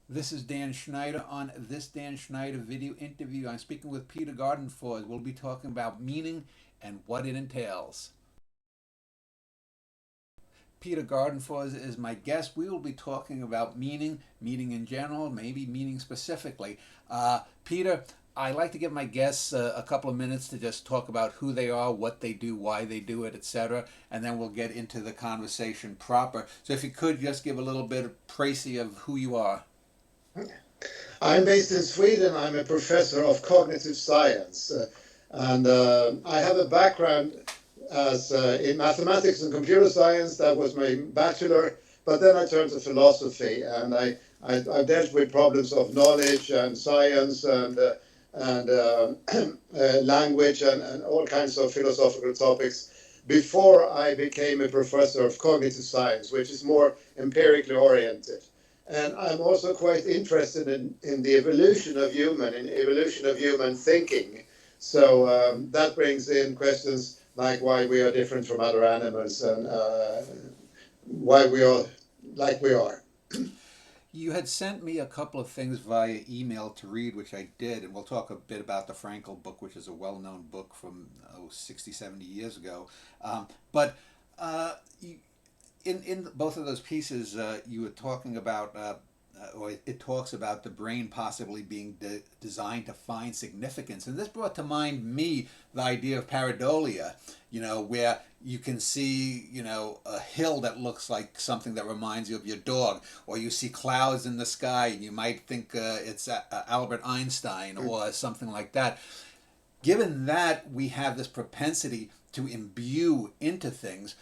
This is Dan Schneider. On this Dan Schneider video interview, I'm speaking with Peter Gardenfors. We'll be talking about meaning and what it entails. Peter Gardenfors is my guest. We will be talking about meaning in general, maybe meaning specifically. Peter, I like to give my guests a couple of minutes to just talk about who they are, what they do, why they do it, etc., and then we'll get into the conversation proper. So, if you could just give a little bit of précis of who you are. I'm based in Sweden. I'm a professor of cognitive science, and I have a background as in mathematics and computer science. That was my bachelor, but then I turned to philosophy, and I dealt with problems of knowledge and science and language and all kinds of philosophical topics before I became a professor of cognitive science, which is more empirically oriented. And I'm also quite interested in the evolution of human thinking. So that brings in questions like why we are different from other animals and why we are like we are. You had sent me a couple of things via email to read, which I did, and we'll talk a bit about the Frankel book, which is a well known book from 60, 70 years ago. But you, in both of those pieces, you were talking about, or it talks about the brain possibly being designed to find significance. And this brought to mind me the idea of pareidolia, where you can see, a hill that looks like something that reminds you of your dog, or you see clouds in the sky and you might think it's Albert Einstein or something like that. Given that we have this propensity to imbue into things,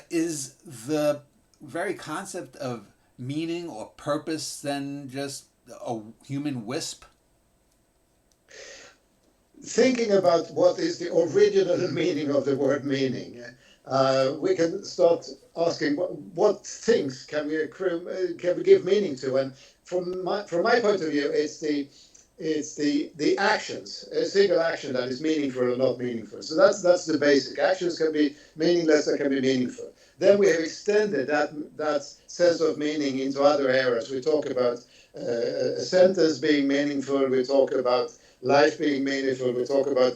is the very concept of meaning or purpose than just a human wisp? Thinking about what is the original meaning of the word meaning, we can start asking what things can we accrue, can we give meaning to, and from my point of view, it's the actions, a single action that is meaningful or not meaningful. So that's the basic. Actions can be meaningless or can be meaningful. Then we have extended that sense of meaning into other areas. We talk about a sentence being meaningful. We talk about life being meaningful. We talk about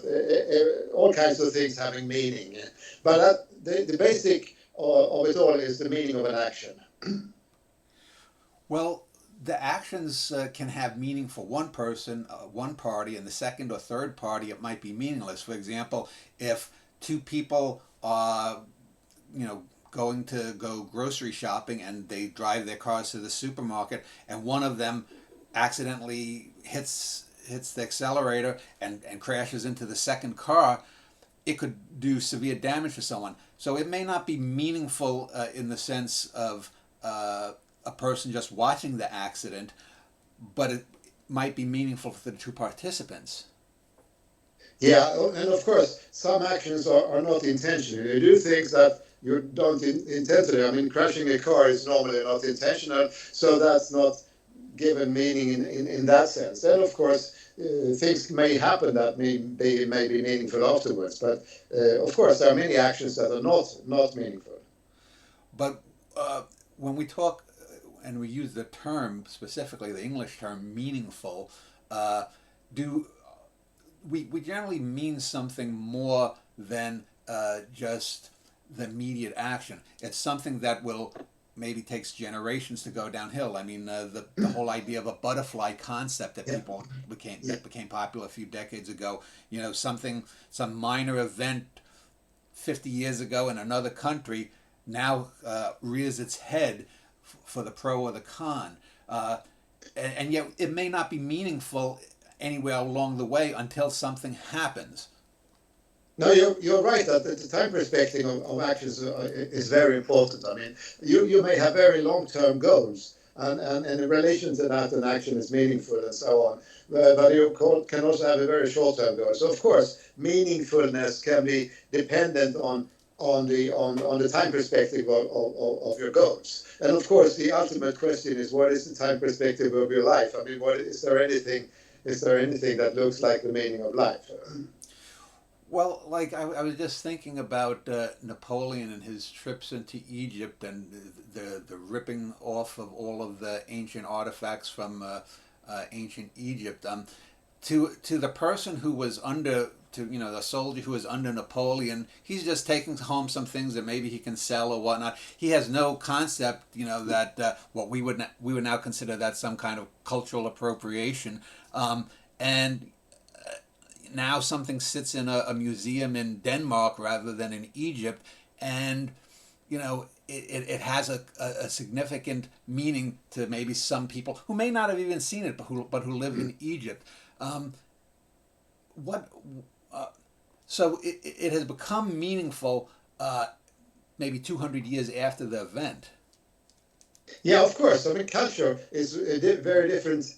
all kinds of things having meaning. But the basic of it all is the meaning of an action. Well, the actions can have meaning for one person, one party, and the second or third party, it might be meaningless. For example, if two people are, going to go grocery shopping and they drive their cars to the supermarket, and one of them accidentally hits the accelerator and crashes into the second car, it could do severe damage to someone. So it may not be meaningful in the sense of a person just watching the accident, but it might be meaningful for the two participants. Yeah, and of course, some actions are not intentional. You do things that you don't intend to do. I mean, crashing a car is normally not intentional, so that's not given meaning in that sense. And of course, things may happen that may be meaningful afterwards. But of course, there are many actions that are not meaningful. But when we talk and we use the term, specifically the English term, meaningful, do we generally mean something more than just the immediate action. It's something that will maybe takes generations to go downhill. I mean, the whole idea of a butterfly concept that Yeah, people became yeah. that became popular a few decades ago. Some minor event 50 years ago in another country now rears its head for the pro or the con. And yet it may not be meaningful anywhere along the way until something happens. No, you're right that the time perspective of actions is very important. I mean, you may have very long-term goals, and in relation to that, an action is meaningful and so on. But you can also have a very short-term goal. So, of course, meaningfulness can be dependent on the time perspective of your goals. And of course, the ultimate question is, what is the time perspective of your life? I mean, is there anything that looks like the meaning of life? Well, like I was just thinking about Napoleon and his trips into Egypt and the ripping off of all of the ancient artifacts from ancient Egypt. To the person who was under to the soldier who was under Napoleon, he's just taking home some things that maybe he can sell or whatnot. He has no concept, that what we would now consider that some kind of cultural appropriation, and now something sits in a museum in Denmark rather than in Egypt, and it has a significant meaning to maybe some people who may not have even seen it, but who live in Egypt. Um, what so it has become meaningful maybe 200 years after the event. Yeah, of course. I mean, culture is very different.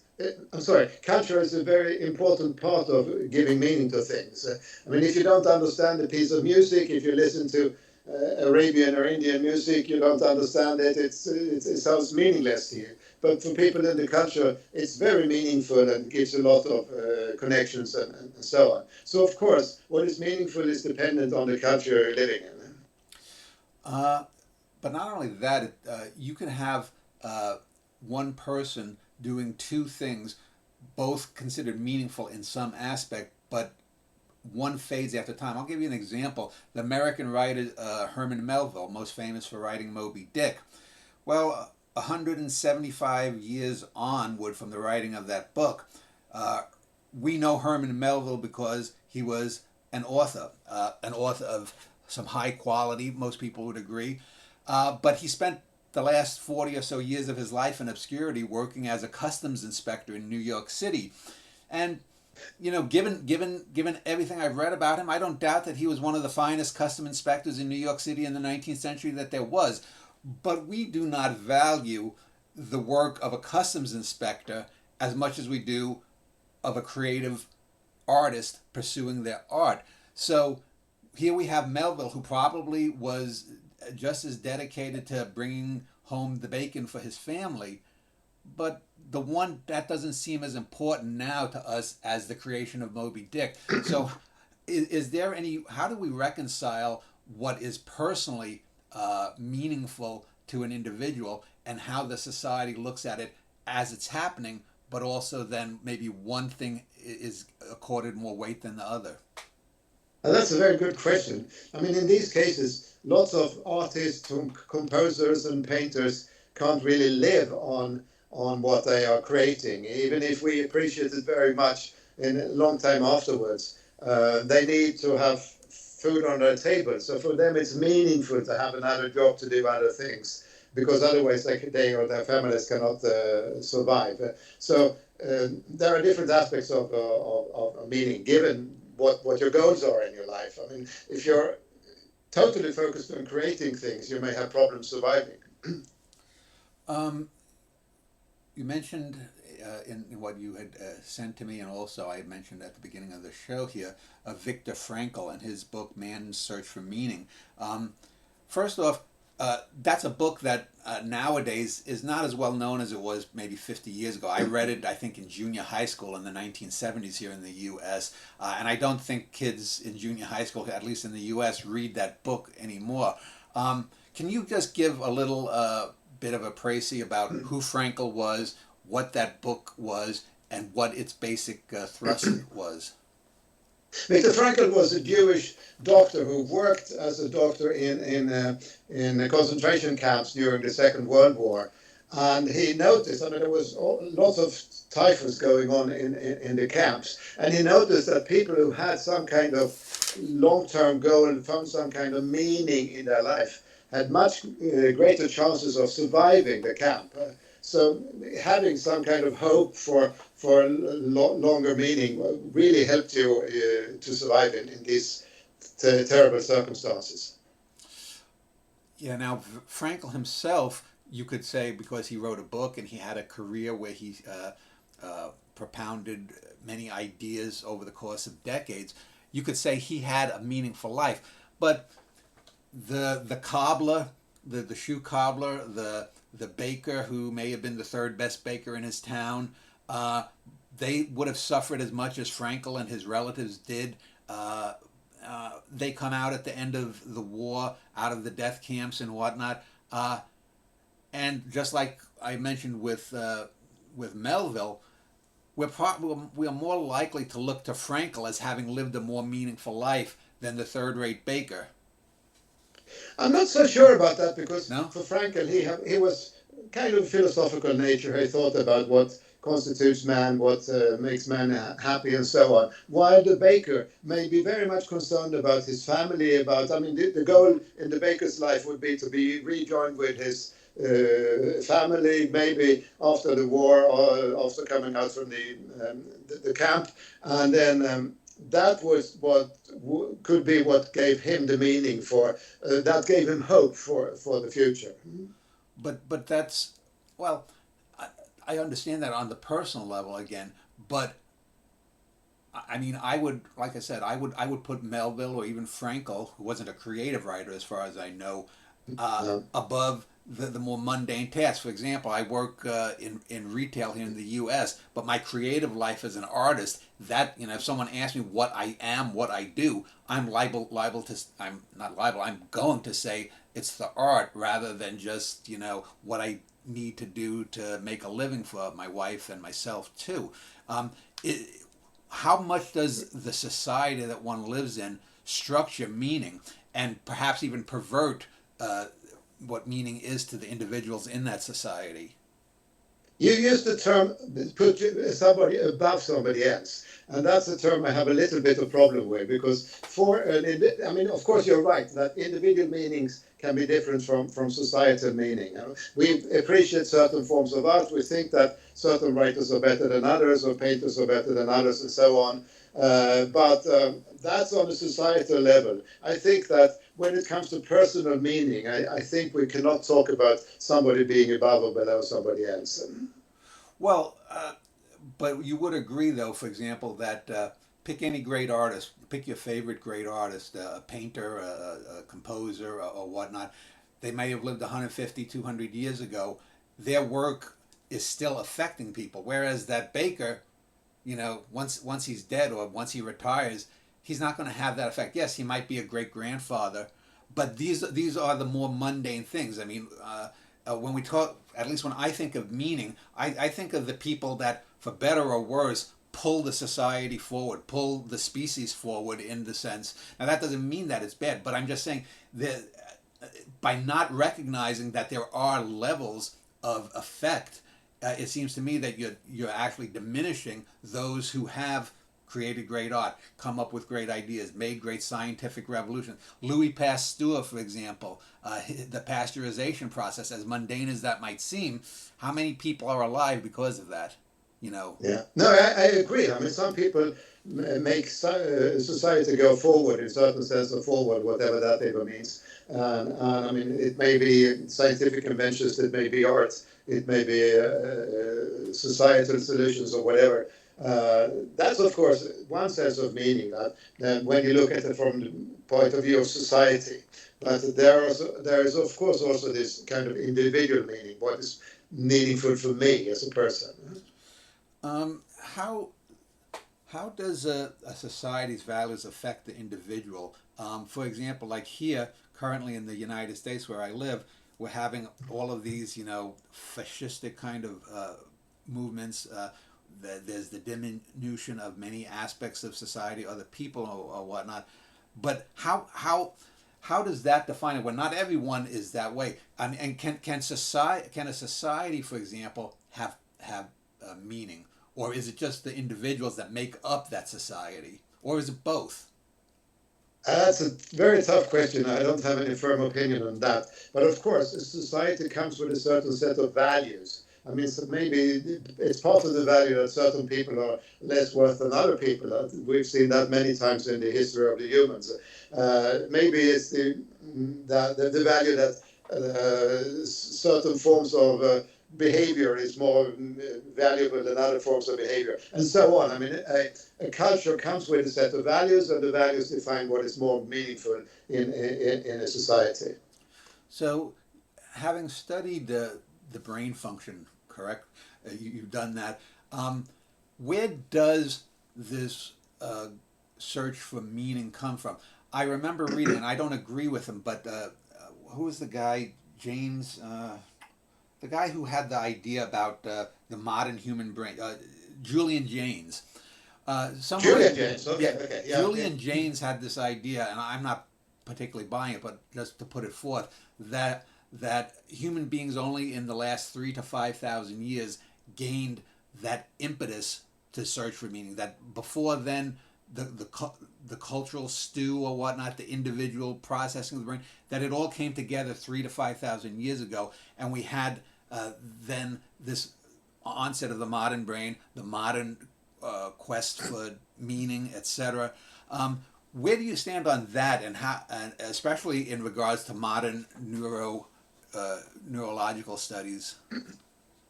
I'm sorry, culture is a very important part of giving meaning to things. I mean, if you don't understand a piece of music, if you listen to Arabian or Indian music, you don't understand it. It sounds meaningless to you. But for people in the culture, it's very meaningful and gives a lot of connections and so on. So, of course, what is meaningful is dependent on the culture you're living in. Uh, but not only that, you can have one person doing two things, both considered meaningful in some aspect, but one fades after time. I'll give you an example. The American writer Herman Melville, most famous for writing Moby Dick. Well, 175 years onward from the writing of that book, we know Herman Melville because he was an author of some high quality, most people would agree. But he spent the last 40 or so years of his life in obscurity working as a customs inspector in New York City. And given everything I've read about him, I don't doubt that he was one of the finest custom inspectors in New York City in the 19th century that there was. But we do not value the work of a customs inspector as much as we do of a creative artist pursuing their art. So here we have Melville, who probably was just as dedicated to bringing home the bacon for his family, but the one that doesn't seem as important now to us as the creation of Moby Dick. So, is there any? How do we reconcile what is personally meaningful to an individual and how the society looks at it as it's happening, but also then maybe one thing is accorded more weight than the other? That's a very good question. I mean, in these cases, lots of artists, composers, and painters can't really live on what they are creating, even if we appreciate it very much in a long time afterwards. They need to have food on their table. So for them, it's meaningful to have another job to do other things, because otherwise they or their families cannot survive. So there are different aspects of meaning given what your goals are in your life. I mean, if you're totally focused on creating things, you may have problems surviving. Um, you mentioned in what you had sent to me, and also I mentioned at the beginning of the show here, Viktor Frankl and his book Man's Search for Meaning. First off, that's a book that nowadays is not as well known as it was maybe 50 years ago. I read it, I think, in junior high school in the 1970s here in the U.S., and I don't think kids in junior high school, at least in the U.S., read that book anymore. Can you just give a little bit of a précis about who Frankl was, what that book was, and what its basic thrust was? Viktor Frankl was a Jewish doctor who worked as a doctor in concentration camps during the Second World War. And he noticed, I mean, there was lots of typhus going on in the camps. And he noticed that people who had some kind of long-term goal and found some kind of meaning in their life had much greater chances of surviving the camp. So having some kind of hope for longer meaning really helped you to survive in these terrible circumstances. Yeah, now Frankl himself, you could say, because he wrote a book and he had a career where he propounded many ideas over the course of decades, you could say he had a meaningful life. But the cobbler, the shoe cobbler, the baker who may have been the third best baker in his town, they would have suffered as much as Frankl and his relatives did, they come out at the end of the war, out of the death camps and whatnot. And just like I mentioned with Melville, we're more likely to look to Frankel as having lived a more meaningful life than the third-rate Baker. I'm not so sure about that because No? for Frankel, he was kind of philosophical nature. He thought about what constitutes man, what makes man happy, and so on. While the baker may be very much concerned about his family, I mean, the goal in the baker's life would be to be rejoined with his family, maybe after the war or after coming out from the camp, and then that was what could be what gave him the meaning for that gave him hope for the future. But that's, well, I understand that on the personal level again, but I mean, I would, like I said, I would put Melville or even Frankel, who wasn't a creative writer as far as I know, above the more mundane tasks. For example, I work in retail here in the U.S., but my creative life as an artist, that, if someone asks me what I am, what I do, I'm going to say it's the art rather than just, what I need to do to make a living for my wife and myself too. How much does the society that one lives in structure meaning and perhaps even pervert what meaning is to the individuals in that society? You use the term put somebody above somebody else, and that's a term I have a little bit of problem with because I mean, of course, you're right that individual meanings can be different from societal meaning. We appreciate certain forms of art. We think that certain writers are better than others, or painters are better than others, and so on. But that's on a societal level. I think that when it comes to personal meaning, I think we cannot talk about somebody being above or below somebody else. Well, but you would agree, though, for example, that pick any great artist, pick your favorite great artist, a painter, a composer, or whatnot. They may have lived 150, 200 years ago. Their work is still affecting people. Whereas that Baker, once he's dead or once he retires, he's not going to have that effect. Yes, he might be a great grandfather, but these are the more mundane things. I mean, when we talk, at least when I think of meaning, I think of the people that, for better or worse, pull the society forward, pull the species forward in the sense. Now that doesn't mean that it's bad, but I'm just saying that by not recognizing that there are levels of effect, it seems to me that you're actually diminishing those who have created great art, come up with great ideas, made great scientific revolutions. Louis Pasteur, for example, the pasteurization process, as mundane as that might seem, how many people are alive because of that? Yeah, no, I agree. I mean, some people make society go forward in certain sense of forward, whatever that even means. And I mean, it may be scientific inventions, it may be art, it may be societal solutions or whatever. That's of course one sense of meaning that when you look at it from the point of view of society. But there is of course also this kind of individual meaning. What is meaningful for me as a person? How does a society's values affect the individual? For example, like here, currently in the United States where I live, we're having all of these, fascistic kind of movements. There's the diminution of many aspects of society, other people or whatnot. But how does that define it when not everyone is that way? I mean, and can a society, for example, have meaning, or is it just the individuals that make up that society, or is it both? That's a very tough question. I don't have any firm opinion on that. But of course, a society comes with a certain set of values. I mean, so maybe it's part of the value that certain people are less worth than other people. We've seen that many times in the history of the humans. Maybe it's the value that certain forms of behavior is more valuable than other forms of behavior, and so on. I mean, a culture comes with a set of values, and the values define what is more meaningful in a society. So, having studied the brain function, correct? You've done that. Where does this search for meaning come from? I remember reading, and I don't agree with him, but who was the guy? James, the guy who had the idea about the modern human brain, Julian Jaynes. Somewhere, Julian James. yeah, Okay. Okay. Yeah. Yeah. Julian Jaynes had this idea, and I'm not particularly buying it, but just to put it forth, that human beings only in the last 3 to 5 thousand years gained that impetus to search for meaning. That before then, the cultural stew or whatnot, the individual processing of the brain, that it all came together 3 to 5 thousand years ago, and we had then this onset of the modern brain, the modern quest for meaning, etc. Where do you stand on that, and how, and especially in regards to modern neurological studies?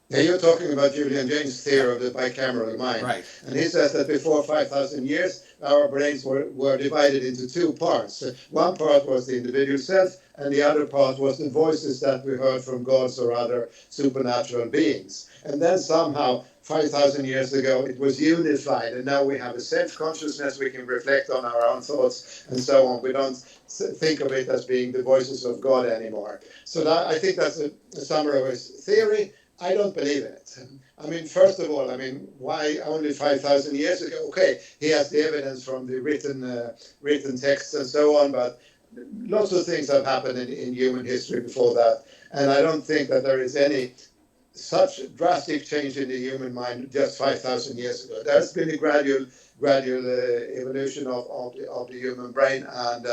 Yeah, you're talking about Julian Jaynes' theory of the bicameral mind. Right. And he says that before 5,000 years, our brains were divided into two parts. One part was the individual self, and the other part was the voices that we heard from gods or other supernatural beings. And then somehow, 5,000 years ago, it was unified, and now we have a self-consciousness, we can reflect on our own thoughts, and so on. We don't think of it as being the voices of God anymore. So I think that's a summary of his theory. I don't believe in it. I mean, first of all, I mean, why only 5,000 years ago? Okay, he has the evidence from the written texts and so on, but lots of things have happened in human history before that, and I don't think that there is any such drastic change in the human mind just 5,000 years ago. There's been a gradual evolution of the human brain, and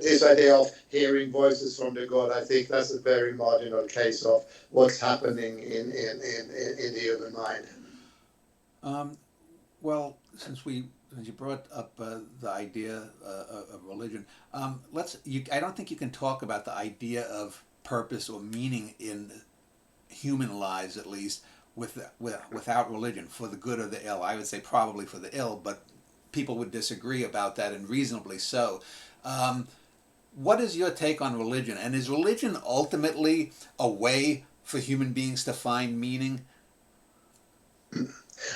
this idea of hearing voices from the God, I think that's a very marginal case of what's happening in the human mind. Well, since you brought up the idea of religion, I don't think you can talk about the idea of purpose or meaning in human lives, at least, without religion, for the good or the ill. I would say probably for the ill, but people would disagree about that, and reasonably so. What is your take on religion? And is religion ultimately a way for human beings to find meaning?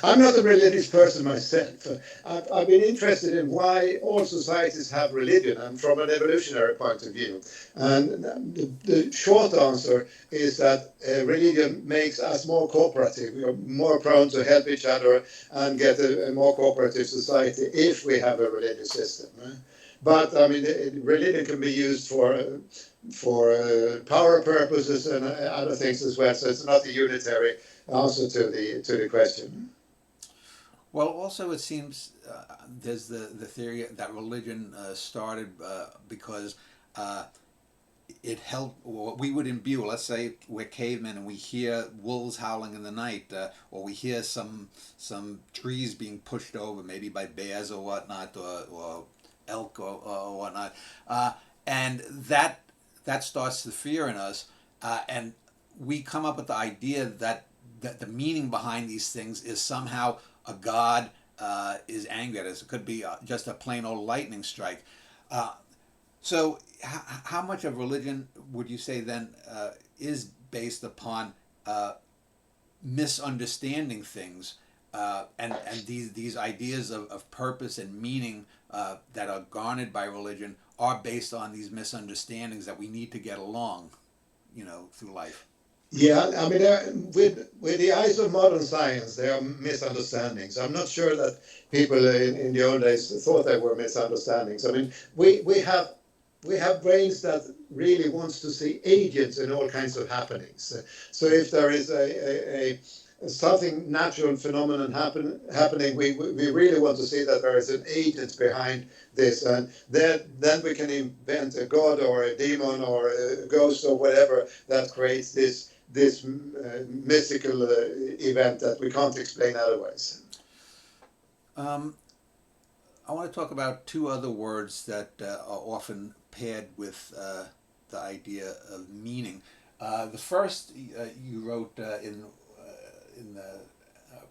I'm not a religious person myself. I've been interested in why all societies have religion, and from an evolutionary point of view. And the short answer is that religion makes us more cooperative. We are more prone to help each other and get a more cooperative society if we have a religious system. But I mean, religion can be used for power purposes and other things as well. So it's not a unitary answer to the question. Well, also it seems there's the theory that religion started because it helped, or we would imbue, let's say we're cavemen and we hear wolves howling in the night, or we hear some trees being pushed over, maybe by bears or whatnot, or elk or whatnot, and that starts the fear in us, and we come up with the idea that the meaning behind these things is somehow a god is angry at us. It could be just a plain old lightning strike. So how much of religion would you say then is based upon misunderstanding things, and these ideas of purpose and meaning that are garnered by religion are based on these misunderstandings that we need to get along, through life? Yeah, I mean, with the eyes of modern science, there are misunderstandings. I'm not sure that people in the old days thought they were misunderstandings. I mean, we have brains that really wants to see agents in all kinds of happenings. So if there is a something natural phenomenon happening, we really want to see that there is an agent behind this, and then we can invent a god or a demon or a ghost or whatever that creates this mystical event that we can't explain otherwise. I want to talk about two other words that are often paired with the idea of meaning. The first you wrote in the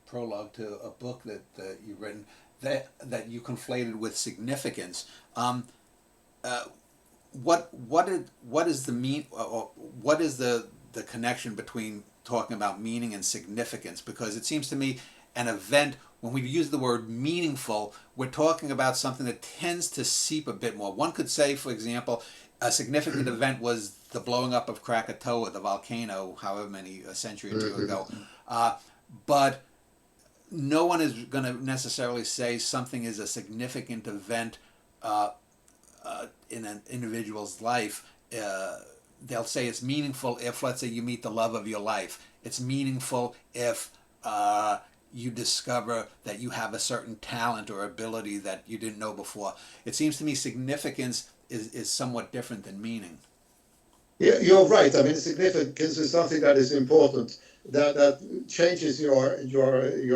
prologue to a book that you've written that you conflated with significance. What is the connection between talking about meaning and significance? Because it seems to me an event, when we use the word meaningful, we're talking about something that tends to seep a bit more. One could say, for example, a significant event was the blowing up of Krakatoa, the volcano, however many, a century or two ago. But no one is going to necessarily say something is a significant event in an individual's life. They'll say it's meaningful if, let's say, you meet the love of your life. It's meaningful if you discover that you have a certain talent or ability that you didn't know before. It seems to me significance is somewhat different than meaning. Yeah, you're right. I mean, significance is something that is important, that changes your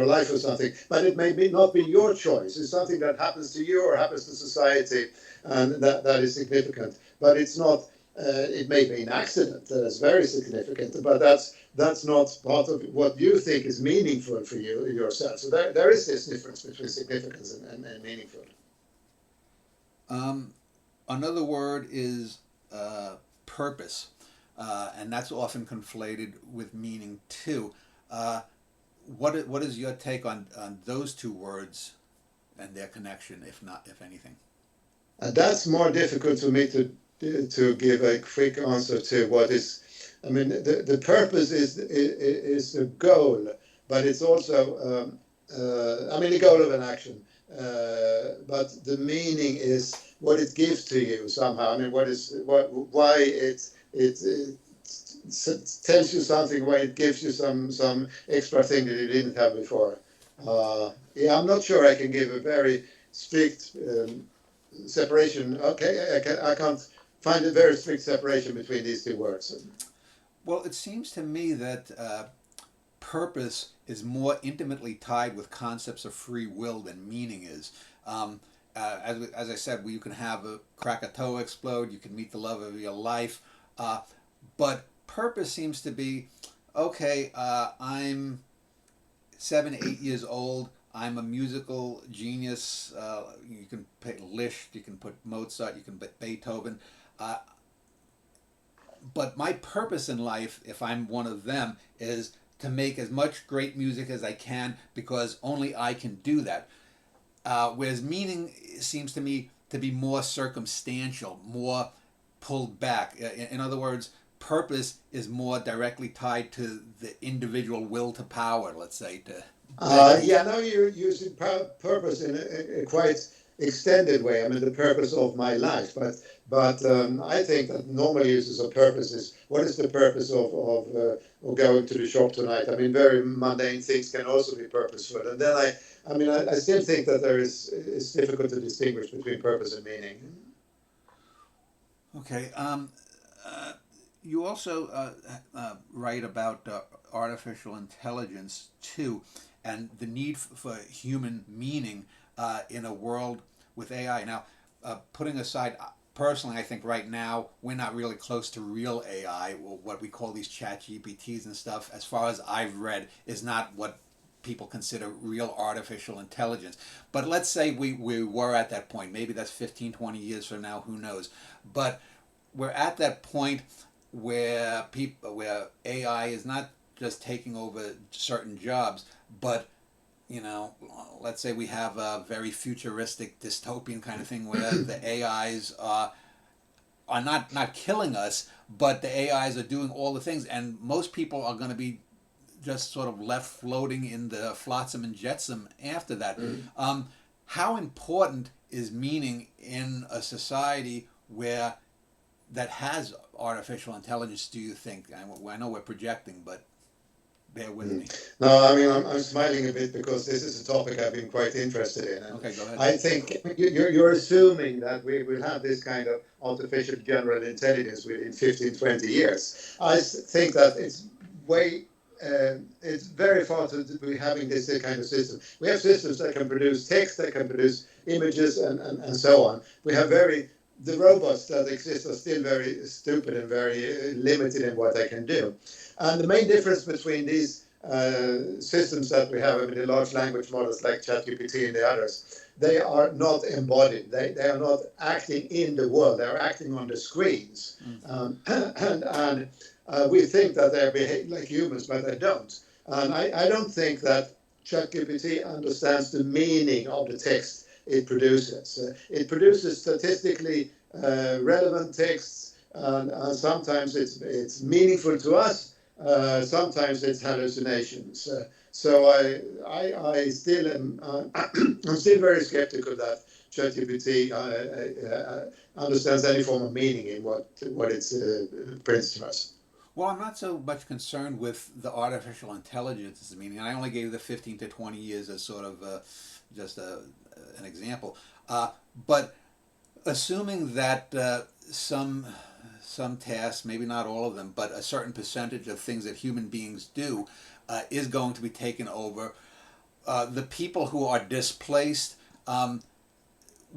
life or something. But it may not be your choice. It's something that happens to you or happens to society, and that is significant. But it's not. It may be an accident that is very significant, but that's not part of what you think is meaningful for you yourself. So there is this difference between significance and meaningful. Another word is purpose, and that's often conflated with meaning too. What is your take on those two words and their connection, if anything? That's more difficult for me to give a quick answer to. What is, I mean, the purpose is the goal, but it's also, I mean, the goal of an action. But the meaning is what it gives to you somehow. I mean, why it tells you something, why it gives you some extra thing that you didn't have before. Yeah, I'm not sure I can give a very strict separation. Okay, I can't find a very strict separation between these two words. Well, it seems to me that purpose is more intimately tied with concepts of free will than meaning is. As I said, you can have a Krakatoa explode, you can meet the love of your life, but purpose seems to be, okay, I'm 7, 8 years old, I'm a musical genius, you can pick Liszt, you can put Mozart, you can put Beethoven, but my purpose in life, if I'm one of them, is to make as much great music as I can because only I can do that. Whereas meaning seems to me to be more circumstantial, more pulled back. In other words, purpose is more directly tied to the individual will to power, let's say. Yeah, now you're using purpose in a quite extended way. I mean, the purpose of my life, but I think that normal uses of purpose is what is the purpose of going to the shop tonight. I mean, very mundane things can also be purposeful, and then I still think that it's difficult to distinguish between purpose and meaning. Okay. You also write about artificial intelligence too, and the need for human meaning in a world with AI. Now, putting aside, personally, I think right now we're not really close to real AI. What we call these chat GPTs and stuff, as far as I've read, is not what people consider real artificial intelligence. But let's say we were at that point. Maybe that's 15, 20 years from now, who knows. But we're at that point where AI is not just taking over certain jobs, but let's say we have a very futuristic dystopian kind of thing where the AIs are not killing us, but the AIs are doing all the things, and most people are going to be just sort of left floating in the flotsam and jetsam after that. How important is meaning in a society that has artificial intelligence, do you think? I know we're projecting, but bear with me. No, I mean, I'm smiling a bit because this is a topic I've been quite interested in. And okay, go ahead. I think you're assuming that we will have this kind of artificial general intelligence within 15, 20 years. I think that it's very far to be having this kind of system. We have systems that can produce text, that can produce images, and so on. We have the robots that exist are still very stupid and very limited in what they can do. And the main difference between these systems that we have, I mean, the large language models like ChatGPT and the others, they are not embodied. They are not acting in the world. They are acting on the screens. And we think that they behave like humans, but they don't. And I don't think that ChatGPT understands the meaning of the text it produces. It produces statistically relevant texts, and sometimes it's meaningful to us. Sometimes it's hallucinations. So I still am I'm still very skeptical that ChatGPT understands any form of meaning in what it prints to us. Well, I'm not so much concerned with the artificial intelligence, meaning I only gave the 15 to 20 years as sort of just an example. But assuming that some tasks, maybe not all of them, but a certain percentage of things that human beings do is going to be taken over, the people who are displaced,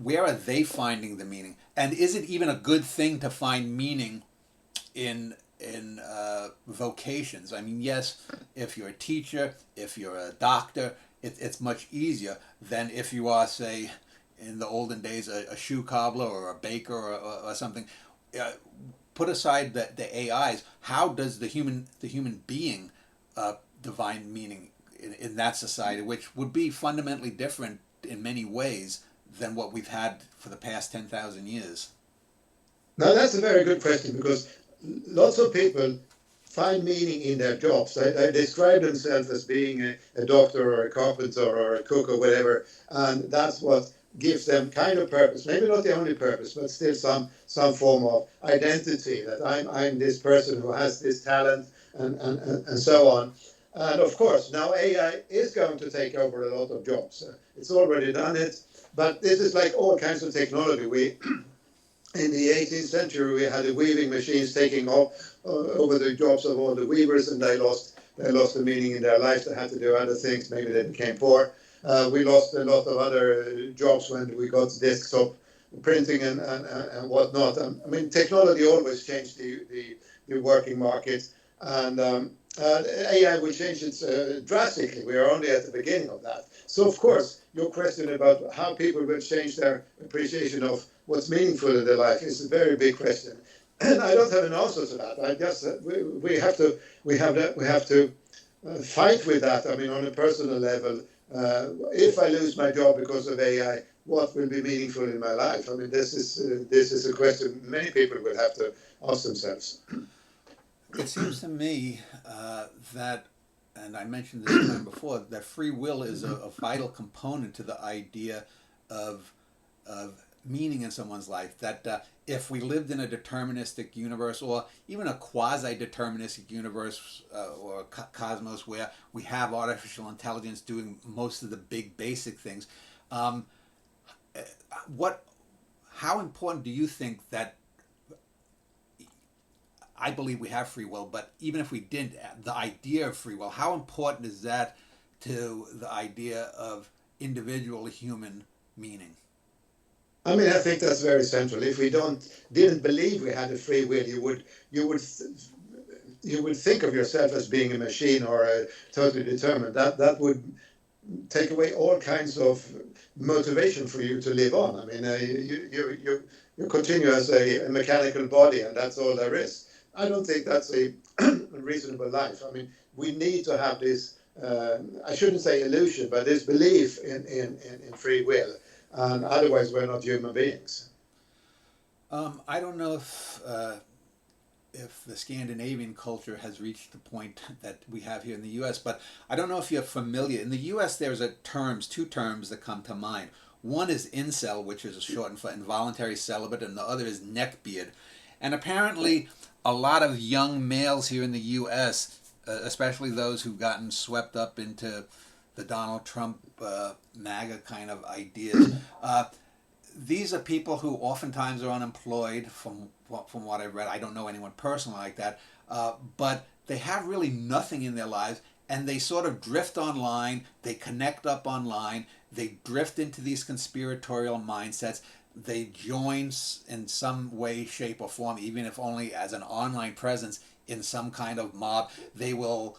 where are they finding the meaning? And is it even a good thing to find meaning in vocations? I mean, yes, if you're a teacher, if you're a doctor, it's much easier than if you are, say, in the olden days, a shoe cobbler or a baker or something. Put aside the AIs. How does the human being divine meaning in that society, which would be fundamentally different in many ways than what we've had for the past 10,000 years? Now, that's a very good question because lots of people find meaning in their jobs. They describe themselves as being a doctor or a carpenter or a cook or whatever, and that's what gives them kind of purpose. Maybe not the only purpose, but still some form of identity that I'm this person who has this talent and so on. And of course, now AI is going to take over a lot of jobs. It's already done it, but this is like all kinds of technology. In the 18th century, we had the weaving machines taking over the jobs of all the weavers, and they lost the meaning in their lives. They had to do other things. Maybe they became poor. We lost a lot of other jobs when we got desktop printing and whatnot. I mean, technology always changed the working market, and AI will change it drastically. We are only at the beginning of that. So, of course, your question about how people will change their appreciation of what's meaningful in their life is a very big question, and I don't have an answer to that. I guess we have to fight with that. I mean, on a personal level, if I lose my job because of AI, what will be meaningful in my life? I mean, this is a question many people will have to ask themselves. It seems to me that, and I mentioned this time before, that free will is a vital component to the idea of meaning in someone's life. That if we lived in a deterministic universe, or even a quasi-deterministic universe or cosmos where we have artificial intelligence doing most of the big basic things, how important do you think that? I believe we have free will, but even if we didn't, the idea of free will, how important is that to the idea of individual human meaning? I mean, I think that's very central. If we didn't believe we had a free will, you would think of yourself as being a machine or a totally determined. That would take away all kinds of motivation for you to live on. I mean, you continue as a mechanical body, and that's all there is. I don't think that's a reasonable life. I mean, we need to have this, I shouldn't say illusion, but this belief in free will. And otherwise, we're not human beings. I don't know if the Scandinavian culture has reached the point that we have here in the U.S., but I don't know if you're familiar. In the U.S., there's two terms that come to mind. One is incel, which is shortened for involuntary celibate, and the other is neckbeard. And apparently, a lot of young males here in the U.S., especially those who've gotten swept up into the Donald Trump MAGA kind of ideas, these are people who oftentimes are unemployed. From what I've read, I don't know anyone personally like that, but they have really nothing in their lives, and they sort of drift online. They connect up online. They drift into these conspiratorial mindsets. They join in some way, shape, or form, even if only as an online presence in some kind of mob. They will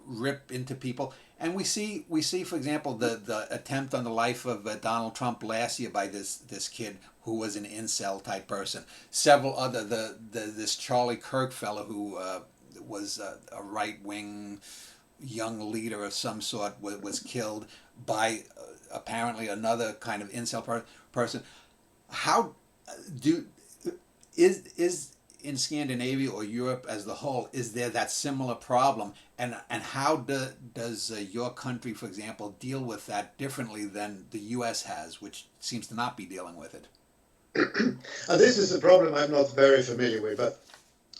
rip into people, and we see, for example, the attempt on the life of Donald Trump last year by this kid who was an incel type person. Several other this Charlie Kirk fellow who was a right wing young leader of some sort was killed by apparently another kind of incel person. How do is in Scandinavia or Europe as the whole, is there that similar problem, and how does your country, for example, deal with that differently than the U.S. has, which seems to not be dealing with it? And this is a problem I'm not very familiar with, but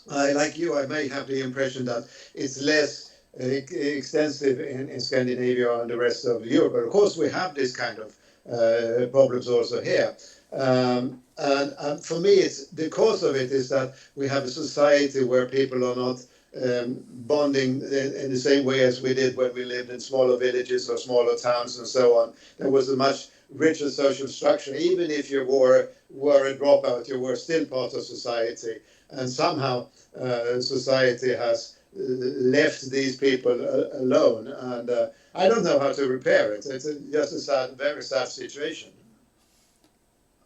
like you, I may have the impression that it's less extensive in Scandinavia and the rest of Europe. But of course, we have this kind of problems also here. And for me, it's the cause of it is that we have a society where people are not bonding in the same way as we did when we lived in smaller villages or smaller towns and so on. There was a much richer social structure. Even if you were a dropout, you were still part of society. And somehow society has left these people alone. And I don't know how to repair it. It's just a sad, very sad situation.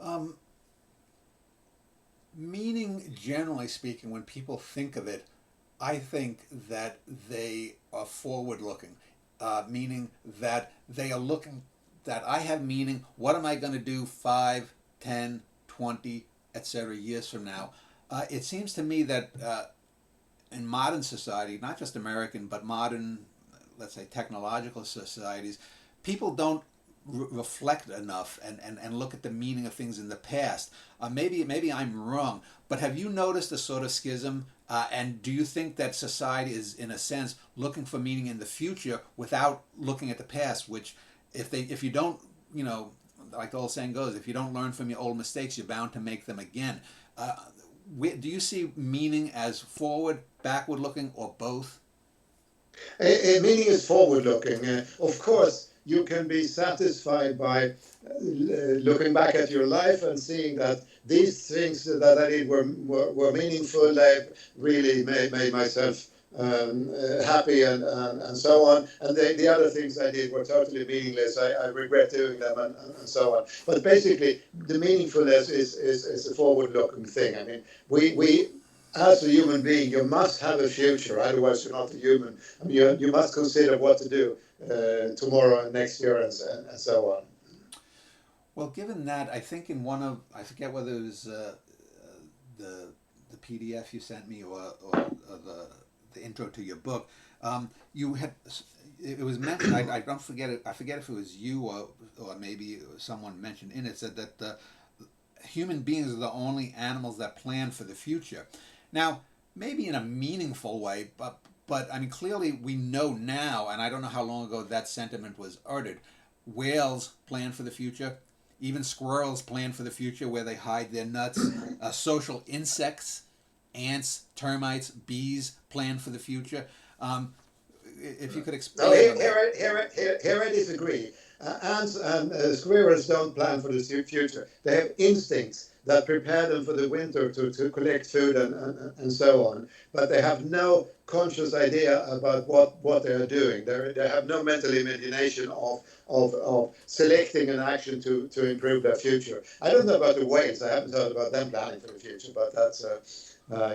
Um, Meaning, generally speaking, when people think of it, I think that they are forward looking, meaning that they are looking, that I have meaning. What am I going to do 5, 10, 20, etc. years from now? It seems to me that in modern society, not just American, but modern, let's say, technological societies, people don't reflect enough and look at the meaning of things in the past. Maybe I'm wrong, but have you noticed a sort of schism? And do you think that society is, in a sense, looking for meaning in the future without looking at the past? Which, if you don't, like the old saying goes, if you don't learn from your old mistakes, you're bound to make them again. Do you see meaning as forward, backward looking, or both? Meaning is forward looking. Of course, you can be satisfied by looking back at your life and seeing that these things that I did were meaningful. They really made myself happy and so on. And the other things I did were totally meaningless. I regret doing them and so on. But basically, the meaningfulness is a forward-looking thing. I mean, we as a human being, you must have a future. Otherwise, you're not a human. I mean, you must consider what to do tomorrow and next year and so on. Well, given that, I think in one of, I forget whether it was the PDF you sent me or the intro to your book, you had, it was mentioned. I don't forget it. I forget if it was you or maybe someone mentioned in it, said that human beings are the only animals that plan for the future. Now, maybe in a meaningful way, but I mean, clearly we know now, and I don't know how long ago that sentiment was uttered. Whales plan for the future. Even squirrels plan for the future, where they hide their nuts. Social insects, ants, termites, bees plan for the future. If you could No, expand on that. here I disagree. Ants and squirrels don't plan for the future. They have instincts that prepare them for the winter to collect food and so on. But they have no conscious idea about what they are doing. They have no mental imagination of selecting an action to improve their future. I don't know about the whales. I haven't heard about them planning for the future, but that's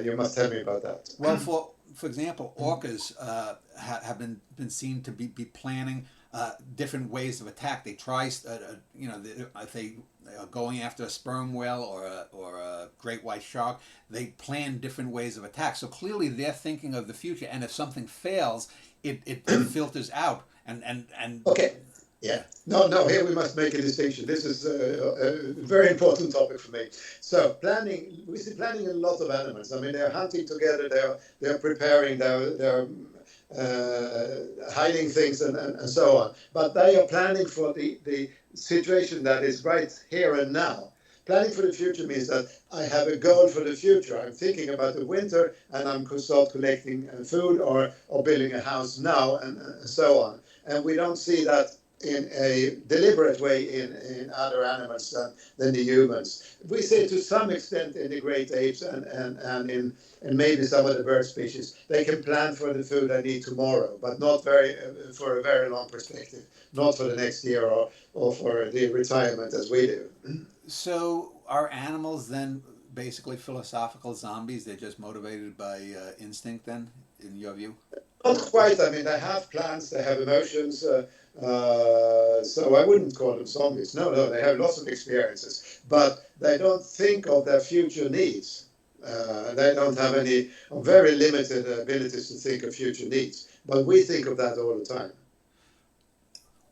you must tell me about that. Well, for example, orcas have been seen to be planning different ways of attack. They try, if they are going after a sperm whale or a great white shark, they plan different ways of attack. So clearly, they're thinking of the future, and if something fails, it filters out. And Okay. Yeah. No, here we must make a distinction. This is a very important topic for me. So planning, we see planning in a lot of animals. I mean, they're hunting together, they're preparing, they're hiding things and so on. But they are planning for the situation that is right here and now. Planning for the future means that I have a goal for the future. I'm thinking about the winter and I'm going to start collecting food or building a house now and so on. And we don't see that in a deliberate way in other animals than the humans. We see it to some extent in the great apes and in maybe some of the bird species. They can plan for the food I need tomorrow, but not for a very long perspective, not for the next year or for the retirement as we do. so are animals then basically philosophical zombies? They're just motivated by instinct, then, in your view? Not quite. I mean, they have plans, they have emotions. So I wouldn't call them zombies. No, no, they have lots of experiences, but they don't think of their future needs. They don't have any very limited abilities to think of future needs. But we think of that all the time.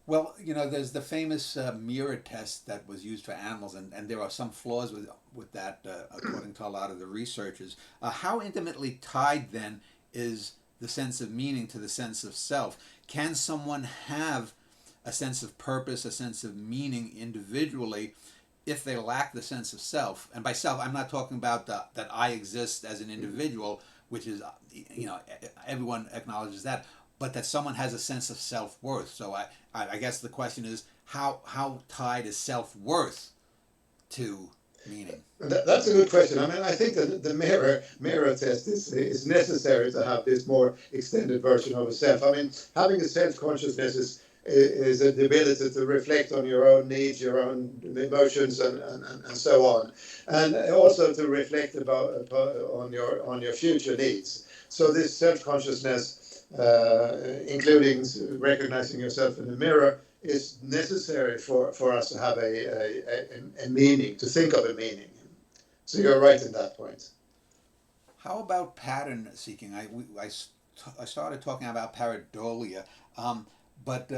Well, there's the famous mirror test that was used for animals, and there are some flaws with that, according to a lot of the researchers. How intimately tied then is the sense of meaning to the sense of self? Can someone have a sense of purpose, a sense of meaning individually, if they lack the sense of self? And by self, I'm not talking about that I exist as an individual, which is, everyone acknowledges that, but that someone has a sense of self-worth. So I guess the question is, how tied is self-worth to meaning? That's a good question. I mean, I think that the mirror test is necessary to have this more extended version of a self. I mean, having a self consciousness is the ability to reflect on your own needs, your own emotions, and so on, and also to reflect on your future needs. So this self consciousness, including recognizing yourself in the mirror, is necessary for us to have a meaning, to think of a meaning. So you're right in that point. How about pattern seeking? I started talking about pareidolia, but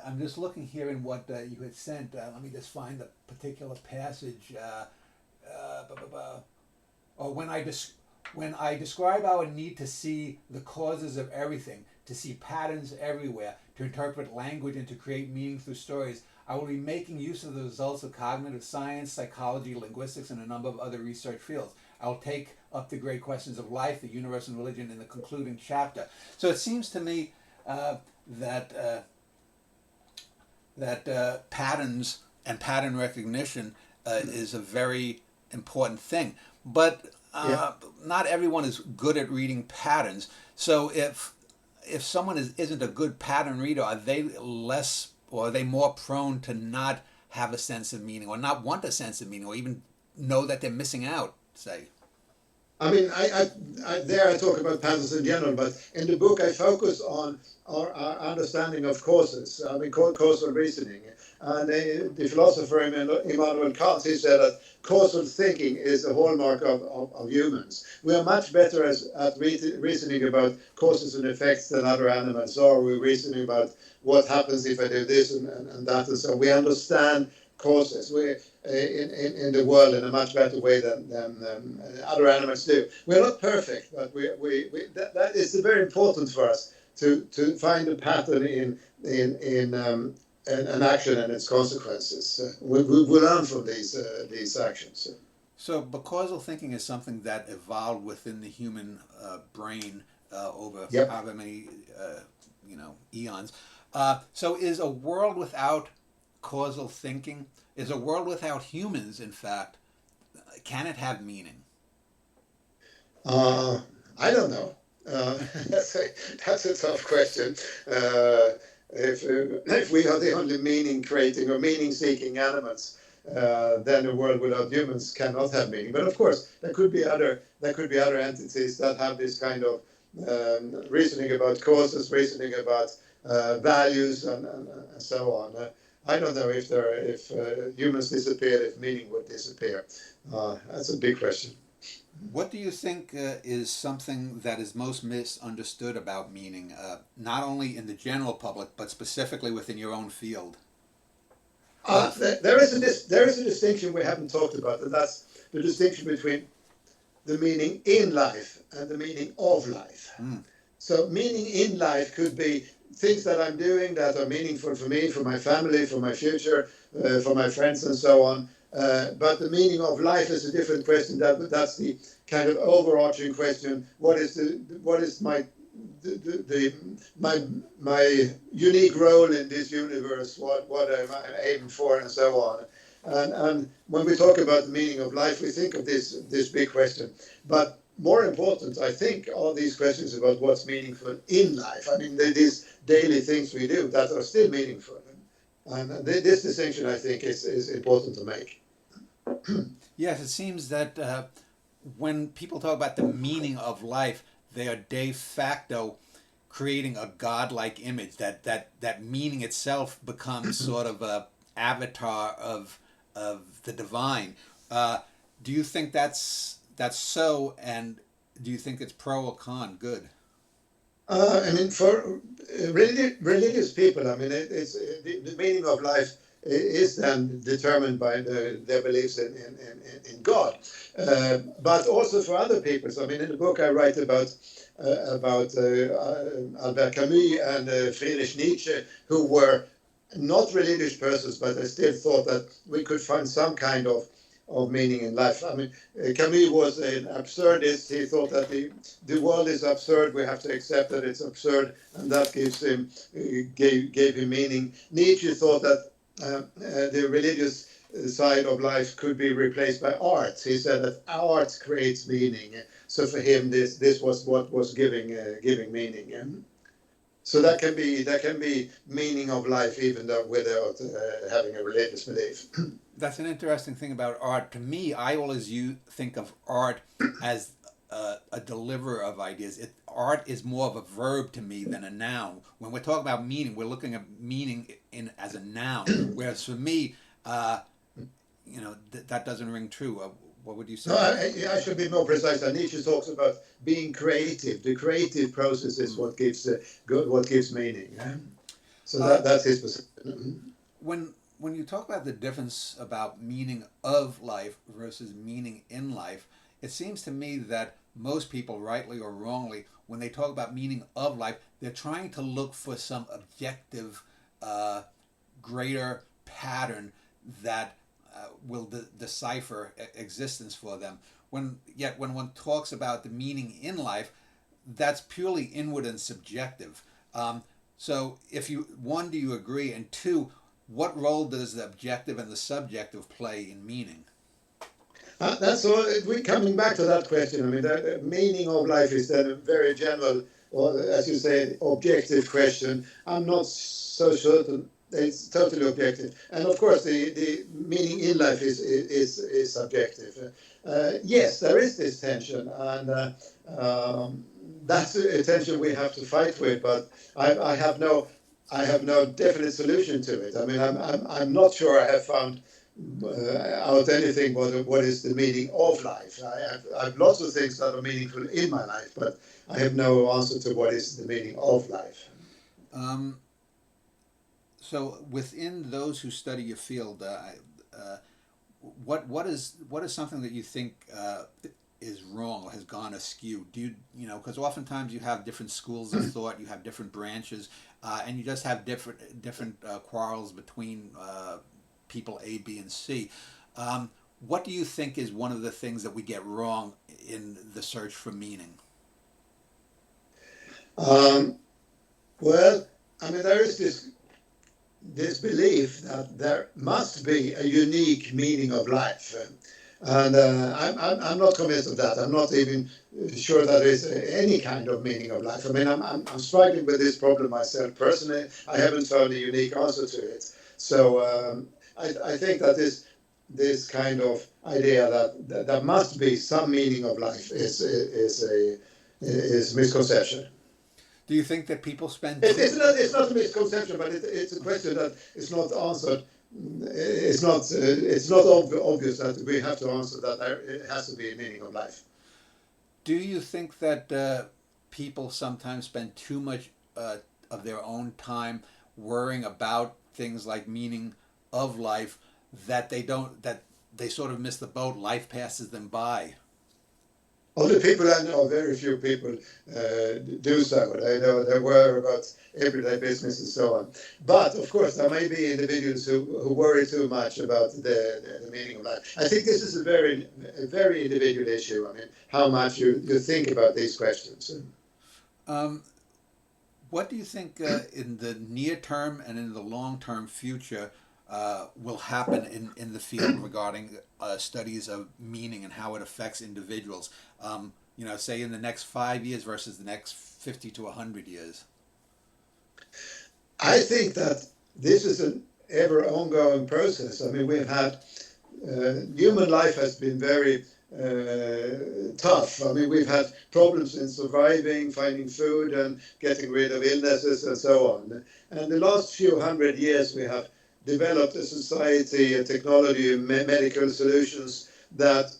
I'm just looking here in what you had sent. Let me just find the particular passage. Or when I describe our need to see the causes of everything, to see patterns everywhere, to interpret language and to create meaning through stories, I will be making use of the results of cognitive science, psychology, linguistics, and a number of other research fields. I will take up the great questions of life, the universe, and religion in the concluding chapter. So it seems to me that patterns and pattern recognition is a very important thing. But Yeah. not everyone is good at reading patterns. So if someone isn't a good pattern reader, are they less, or are they more prone to not have a sense of meaning, or not want a sense of meaning, or even know that they're missing out, say? I mean, there I talk about patterns in general, but in the book I focus on our understanding of causes. I mean, causal reasoning. And the philosopher Immanuel Kant, he said that causal thinking is a hallmark of humans. We are much better at reasoning about causes and effects than other animals are. We're reasoning about what happens if I do this and that, and so we understand causes in the world in a much better way than other animals do. We're not perfect, but that is very important for us to find a pattern in an action and its consequences. We learn from these actions. So, but causal thinking is something that evolved within the human brain over Yep. however many eons. So, is a world without causal thinking, is a world without humans, in fact, can it have meaning? I don't know. That's a tough question. If we are the only meaning creating or meaning seeking animals, then a world without humans cannot have meaning. But of course, there could be other entities that have this kind of reasoning about causes, reasoning about values, and so on. I don't know if humans disappeared, if meaning would disappear. That's a big question. What do you think is something that is most misunderstood about meaning, not only in the general public, but specifically within your own field? There is a distinction we haven't talked about, and that's the distinction between the meaning in life and the meaning of life. Mm. So meaning in life could be things that I'm doing that are meaningful for me, for my family, for my future, for my friends, and so on. But the meaning of life is a different question. That's the kind of overarching question. What is my unique role in this universe? What am I aiming for, and so on. And when we talk about the meaning of life, we think of this big question. But more important, I think, are these questions about what's meaningful in life. I mean, these daily things we do that are still meaningful. And this distinction, I think, is important to make. Yes, it seems that when people talk about the meaning of life, they are de facto creating a godlike image, that meaning itself becomes sort of a avatar of the divine. Do you think that's so, and do you think it's pro or con good? I mean, for religious people, I mean, it's the meaning of life is then determined by their beliefs in God. But also for other people. So, I mean, in the book I write about Albert Camus and Friedrich Nietzsche, who were not religious persons, but they still thought that we could find some kind of meaning in life. I mean, Camus was an absurdist. He thought that the world is absurd. We have to accept that it's absurd, and that gave him meaning. Nietzsche thought that the religious side of life could be replaced by art. He said that art creates meaning. So for him, this was what was giving meaning. So that can be meaning of life, even though without having a religious belief. That's an interesting thing about art. To me, I always think of art as a deliverer of ideas. Art is more of a verb to me than a noun. When we're talking about meaning, we're looking at meaning as a noun. Whereas for me, that doesn't ring true. What would you say? No, I should be more precise. Nietzsche talks about being creative. The creative process is what gives meaning. So that's his position. When you talk about the difference about meaning of life versus meaning in life, it seems to me that most people, rightly or wrongly, when they talk about meaning of life, they're trying to look for some objective, greater pattern that will decipher existence for them. Yet when one talks about the meaning in life, that's purely inward and subjective. So do you agree? And two, what role does the objective and the subjective play in meaning? That's all. We're coming back to that question. I mean, the meaning of life is then a very general, or as you say, objective question. I'm not so certain it's totally objective. And of course, the meaning in life is subjective. Yes, there is this tension, and that's a tension we have to fight with. But I have no definite solution to it. I mean, I'm not sure I have found out anything what is the meaning of life. I have lots of things that are meaningful in my life, but I have no answer to what is the meaning of life. So within those who study your field, what is something that you think is wrong or has gone askew? Do because oftentimes you have different schools of thought, you have different branches, and you just have different quarrels between people A, B, and C. What do you think is one of the things that we get wrong in the search for meaning? Well, I mean, there is this belief that there must be a unique meaning of life. And I'm not convinced of that. I'm not even sure that there is any kind of meaning of life. I mean, I'm struggling with this problem myself personally. I haven't found a unique answer to it. So I think that this kind of idea that there must be some meaning of life is a misconception. Do you think that people spend? It's not a misconception, but it's a question that is not answered. It's not obvious that we have to answer that there has to be a meaning of life. Do you think that people sometimes spend too much of their own time worrying about things like meaning of life that they sort of miss the boat? Life passes them by. Other people I know, very few people do so. They worry about everyday business and so on. But of course, there may be individuals who worry too much about the meaning of life. I think this is a very individual issue. I mean, how much you think about these questions. What do you think in the near term and in the long term future will happen in the field regarding studies of meaning and how it affects individuals? Say in the next 5 years versus the next 50 to 100 years. I think that this is an ever ongoing process. I mean, we've had human life has been very tough. I mean, we've had problems in surviving, finding food, and getting rid of illnesses, and so on. And the last few hundred years, we have developed a society, a technology, medical solutions that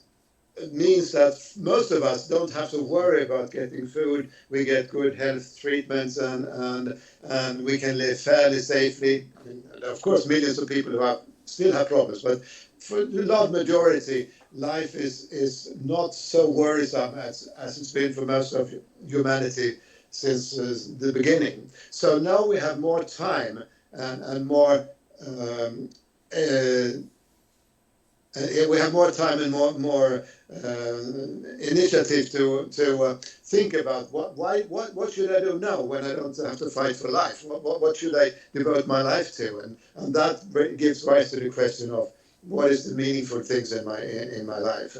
means that most of us don't have to worry about getting food. We get good health treatments, and we can live fairly safely. And of course, millions of people who still have problems, but for the large majority, life is not so worrisome as it's been for most of humanity since the beginning. So now we have more time and more we have more time and more initiative to think about what should I do now when I don't have to fight for life? What should I devote my life to? And that gives rise to the question of what is the meaningful things in my life.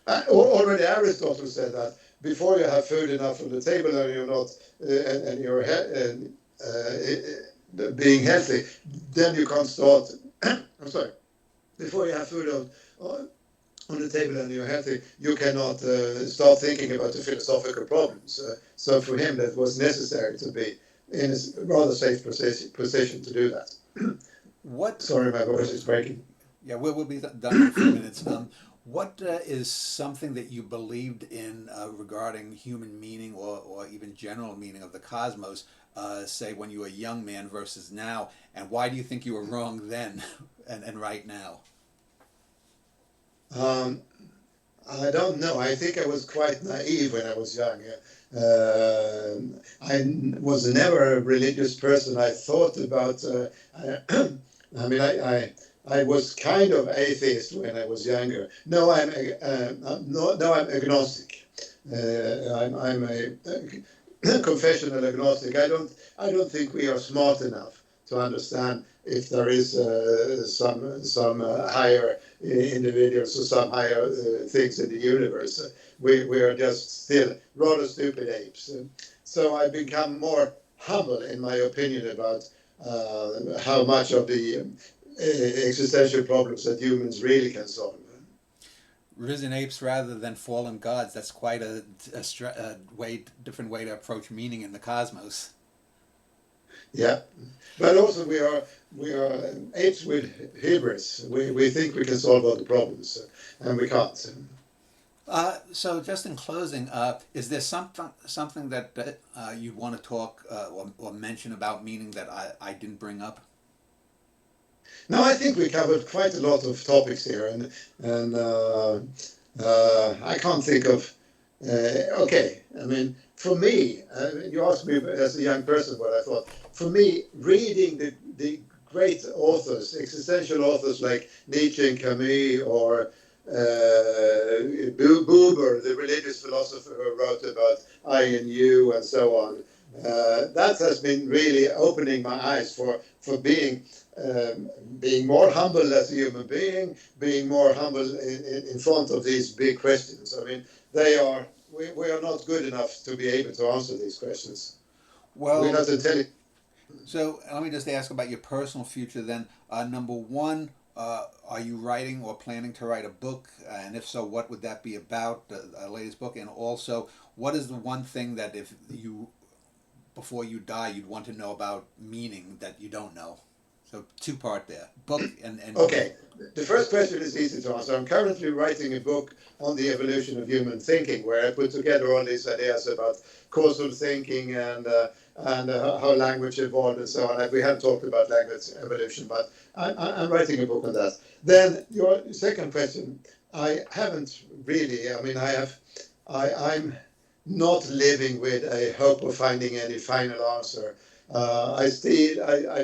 Already Aristotle said that before you have food enough on the table and you're not and you're being healthy, then you can't start. I'm sorry. Before you have food on the table and you're healthy, you cannot start thinking about the philosophical problems. So for him, that was necessary to be in a rather safe position to do that. What? Sorry, my voice is breaking. Yeah, we'll be done in a few minutes. What is something that you believed in regarding human meaning or even general meaning of the cosmos, say when you were a young man versus now, and why do you think you were wrong then and right now? I don't know. I think I was quite naive when I was young. I was never a religious person. I thought about. I mean, I was kind of atheist when I was younger. No, I'm agnostic. I'm a confessional agnostic. I don't think we are smart enough to understand if there is some higher individuals or some higher things in the universe. We are just still rather stupid apes. So I become more humble in my opinion about how much of the existential problems that humans really can solve. Risen apes rather than fallen gods. That's quite a different way to approach meaning in the cosmos. Yeah, but also we are apes with hubris. We think we can solve all the problems, and we can't. So just in closing, is there something that you want to talk or mention about meaning that I didn't bring up? No, I think we covered quite a lot of topics here, and I can't think of. Okay, I mean, for me, you asked me as a young person what I thought. For me, reading the great authors, existential authors like Nietzsche and Camus, or Buber, the religious philosopher who wrote about I and you and so on, that has been really opening my eyes for being more humble as a human being, being more humble in front of these big questions. I mean, we are not good enough to be able to answer these questions. Well, we're not intelligent. So let me just ask about your personal future then. Number one, are you writing or planning to write a book? And if so, what would that be about, the latest book? And also, what is the one thing that if you, before you die, you'd want to know about meaning that you don't know? So two-part there, book and Okay, the first question is easy to answer. I'm currently writing a book on the evolution of human thinking, where I put together all these ideas about causal thinking and how language evolved and so on. We have talked about language evolution, but I'm writing a book on that. Then your second question, I haven't really. I mean, I'm not living with a hope of finding any final answer. I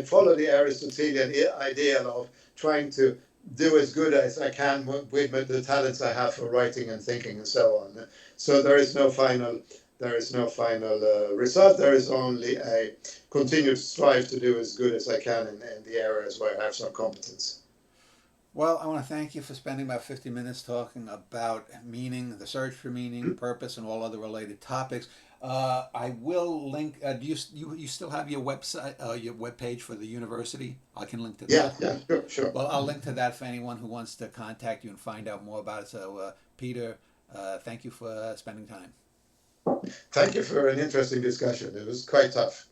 follow the Aristotelian ideal of trying to do as good as I can with the talents I have for writing and thinking and so on. So there is no final result. There is only a continued strive to do as good as I can in the areas where I have some competence. Well, I want to thank you for spending about 50 minutes talking about meaning, the search for meaning, purpose, and all other related topics. I will link. Do you still have your website, your webpage for the university? I can link to that. Yeah, sure. Well, I'll link to that for anyone who wants to contact you and find out more about it. So Peter, thank you for spending time. Thank you for an interesting discussion. It was quite tough.